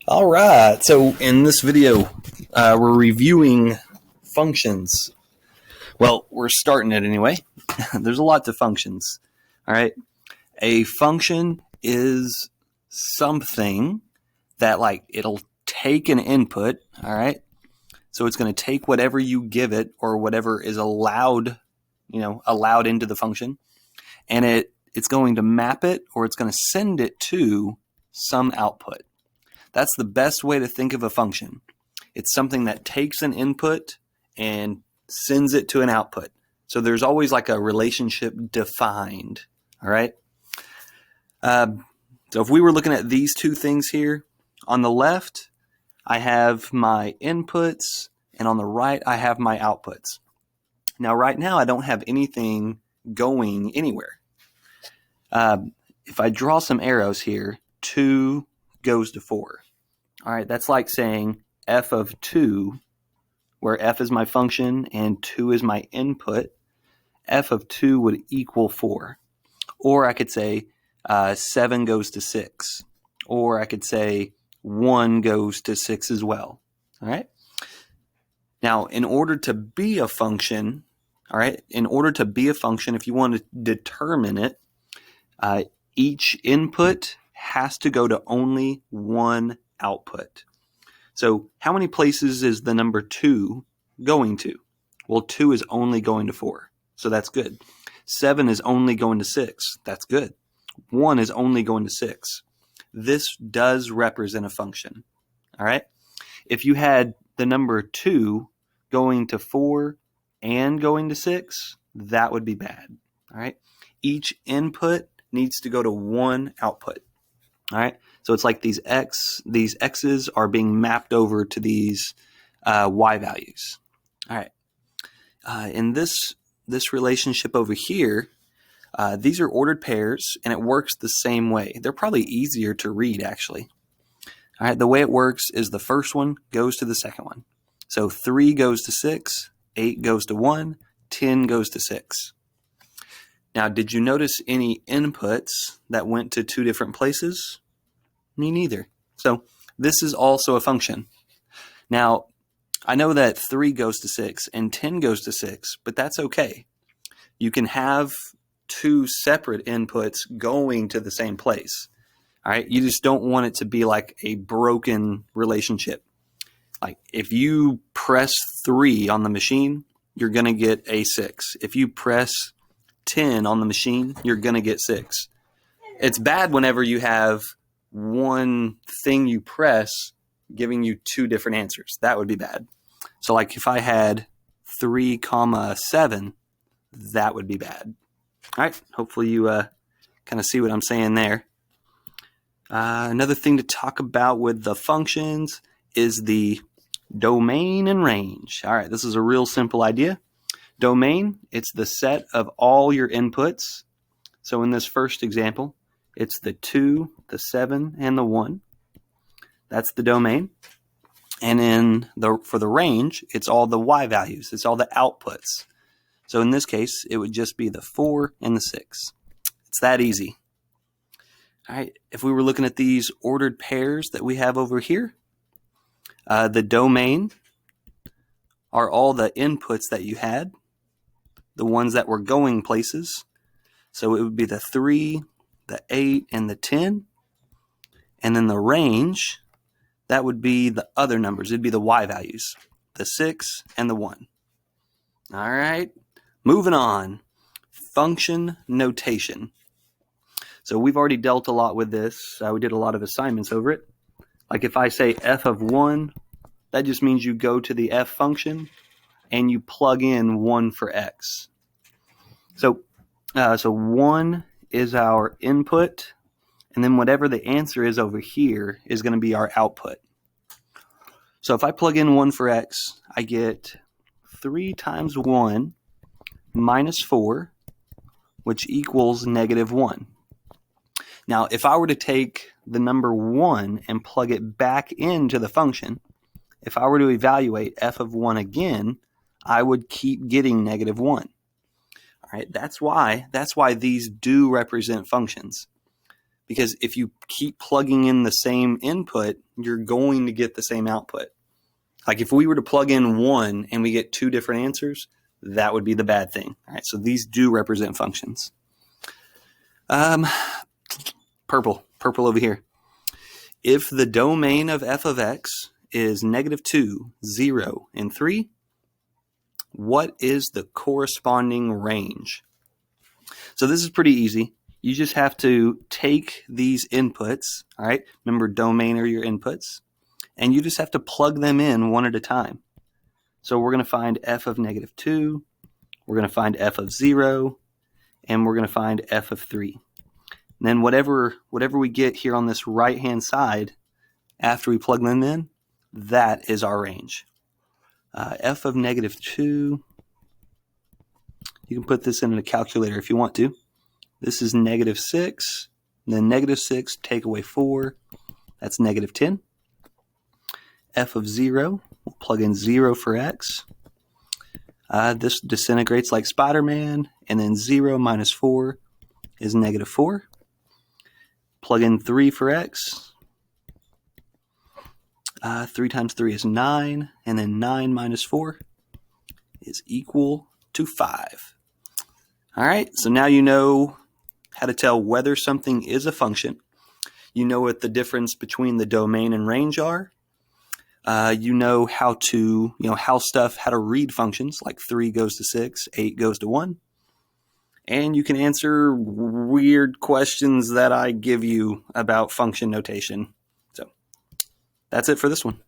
All right, so in this video, we're reviewing functions. Well, we're starting it anyway. There's a lot to functions. All right, a function is something that it'll take an input. All right, so it's going to take whatever you give it or whatever is allowed, allowed into the function, and it's going to map it or it's going to send it to some output. That's the best way to think of a function. It's something that takes an input and sends it to an output. So there's always a relationship defined. All right. So if we were looking at these two things here, on the left, I have my inputs, and on the right, I have my outputs. Now, right now, I don't have anything going anywhere. If I draw some arrows here, 2 goes to 4. All right, that's like saying f of 2, where f is my function and 2 is my input, f of 2 would equal 4. Or I could say 7 goes to 6. Or I could say 1 goes to 6 as well. All right. Now, in order to be a function, if you want to determine it, each input has to go to only one output. So how many places is the number 2 going to? Well, 2 is only going to 4. So that's good. 7 is only going to 6. That's good. 1 is only going to 6. This does represent a function. All right. If you had the number 2 going to 4 and going to 6, that would be bad. All right. Each input needs to go to one output. All right. So it's like these x's are being mapped over to these y values. All right. In this relationship over here, these are ordered pairs, and it works the same way. They're probably easier to read, actually. All right. The way it works is the first one goes to the second one. So 3 goes to 6, 8 goes to 1, 10 goes to 6. Now, did you notice any inputs that went to 2 different places? Me neither. So this is also a function. Now, I know that 3 goes to 6 and 10 goes to 6, but that's okay. You can have 2 separate inputs going to the same place. All right. You just don't want it to be like a broken relationship. Like if you press 3 on the machine, you're going to get a 6. If you press 10 on the machine, you're going to get 6. It's bad whenever you have one thing you press giving you 2 different answers. That would be bad. So like if I had 3, 7, that would be bad. All right. Hopefully you kind of see what I'm saying there. Another thing to talk about with the functions is the domain and range. All right. This is a real simple idea. Domain, it's the set of all your inputs. So in this first example, it's the 2, the 7, and the 1. That's the domain. And for the range, it's all the y values. It's all the outputs. So in this case, it would just be the 4 and the 6. It's that easy. All right. If we were looking at these ordered pairs that we have over here, the domain are all the inputs that you had, the ones that were going places. So it would be the 3, the 8, and the 10. And then the range, that would be the other numbers. It'd be the y values, the 6 and the 1. All right, moving on. Function notation. So we've already dealt a lot with this. We did a lot of assignments over it. Like if I say f of 1, that just means you go to the f function and you plug in 1 for x. So 1 is our input, and then whatever the answer is over here is going to be our output. So if I plug in 1 for x, I get 3 times 1 minus 4, which equals negative 1. Now, if I were to take the number 1 and plug it back into the function, if I were to evaluate f of 1 again, I would keep getting negative 1. All right, that's why these do represent functions. because if you keep plugging in the same input, you're going to get the same output. Like if we were to plug in 1 and we get 2 different answers, that would be the bad thing. All right, so these do represent functions. Purple over here. If the domain of f of x is -2, 0, and 3, what is the corresponding range? So this is pretty easy. You just have to take these inputs, all right? Remember, domain are your inputs. And you just have to plug them in one at a time. So we're going to find f of -2, we're going to find f of 0, and we're going to find f of 3. And then whatever we get here on this right-hand side, after we plug them in, that is our range. F of -2, you can put this in a calculator if you want to. This is -6, and then -6 take away 4, that's -10. F of 0, we'll plug in 0 for x. This disintegrates like Spider-Man, and then 0 minus 4 is -4. Plug in 3 for x. 3 times 3 is 9, and then 9 minus 4 is equal to 5. All right, so now you know how to tell whether something is a function. You know what the difference between the domain and range are. You know how to, how to read functions, like 3 goes to 6, 8 goes to 1. And you can answer weird questions that I give you about function notation. So that's it for this one.